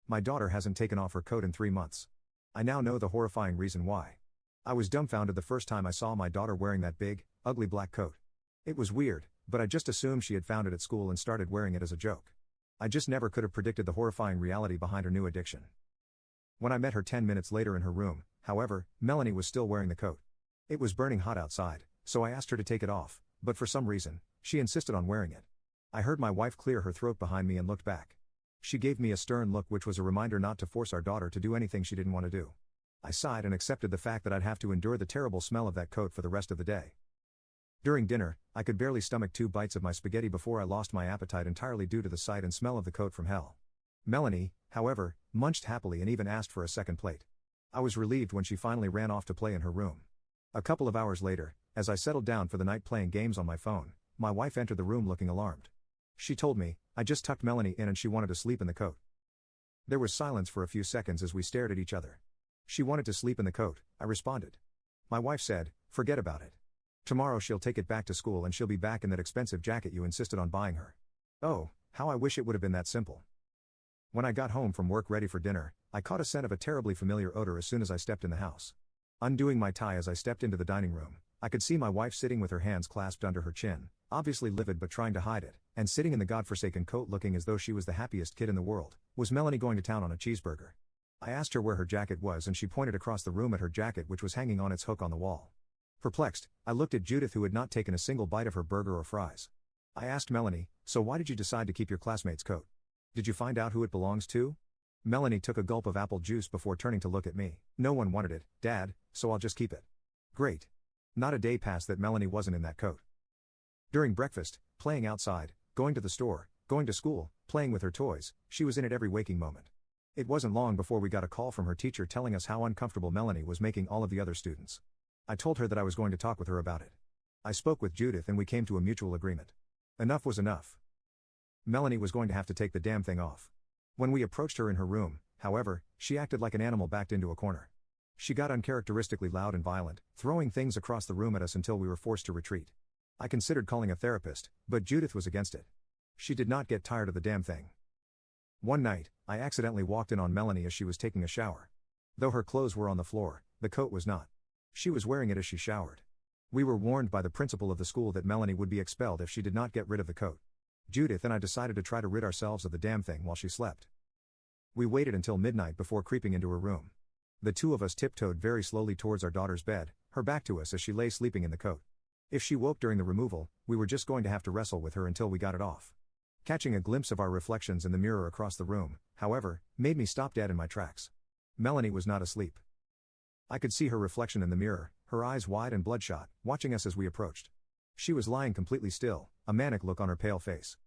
My daughter hasn't taken off her coat in 3 months. I now know the horrifying reason why. I was dumbfounded the first time I saw my daughter wearing that big, ugly black coat. It was weird, but I just assumed she had found it at school and started wearing it as a joke. I just never could have predicted the horrifying reality behind her new addiction. When I met her 10 minutes later in her room, however, Melanie was still wearing the coat. It was burning hot outside, so I asked her to take it off, but for some reason, she insisted on wearing it. I heard my wife clear her throat behind me and looked back. She gave me a stern look, which was a reminder not to force our daughter to do anything she didn't want to do. I sighed and accepted the fact that I'd have to endure the terrible smell of that coat for the rest of the day. During dinner, I could barely stomach 2 bites of my spaghetti before I lost my appetite entirely due to the sight and smell of the coat from hell. Melanie, however, munched happily and even asked for a second plate. I was relieved when she finally ran off to play in her room. A couple of hours later, as I settled down for the night playing games on my phone, my wife entered the room looking alarmed. She told me, I just tucked Melanie in and she wanted to sleep in the coat. There was silence for a few seconds as we stared at each other. She wanted to sleep in the coat, I responded. My wife said, forget about it. Tomorrow she'll take it back to school and she'll be back in that expensive jacket you insisted on buying her. Oh, how I wish it would have been that simple. When I got home from work ready for dinner, I caught a scent of a terribly familiar odor as soon as I stepped in the house. Undoing my tie as I stepped into the dining room, I could see my wife sitting with her hands clasped under her chin, obviously livid but trying to hide it, and sitting in the godforsaken coat looking as though she was the happiest kid in the world. Was Melanie going to town on a cheeseburger? I asked her where her jacket was and she pointed across the room at her jacket, which was hanging on its hook on the wall. Perplexed, I looked at Judith, who had not taken a single bite of her burger or fries. I asked Melanie, so why did you decide to keep your classmate's coat? Did you find out who it belongs to? Melanie took a gulp of apple juice before turning to look at me. No one wanted it, Dad, so I'll just keep it. Great. Not a day passed that Melanie wasn't in that coat. During breakfast, playing outside, going to the store, going to school, playing with her toys, she was in it every waking moment. It wasn't long before we got a call from her teacher telling us how uncomfortable Melanie was making all of the other students. I told her that I was going to talk with her about it. I spoke with Judith and we came to a mutual agreement. Enough was enough. Melanie was going to have to take the damn thing off. When we approached her in her room, however, she acted like an animal backed into a corner. She got uncharacteristically loud and violent, throwing things across the room at us until we were forced to retreat. I considered calling a therapist, but Judith was against it. She did not get tired of the damn thing. One night, I accidentally walked in on Melanie as she was taking a shower. Though her clothes were on the floor, the coat was not. She was wearing it as she showered. We were warned by the principal of the school that Melanie would be expelled if she did not get rid of the coat. Judith and I decided to try to rid ourselves of the damn thing while she slept. We waited until midnight before creeping into her room. The two of us tiptoed very slowly towards our daughter's bed, her back to us as she lay sleeping in the coat. If she woke during the removal, we were just going to have to wrestle with her until we got it off. Catching a glimpse of our reflections in the mirror across the room, however, made me stop dead in my tracks. Melanie was not asleep. I could see her reflection in the mirror, her eyes wide and bloodshot, watching us as we approached. She was lying completely still, a manic look on her pale face.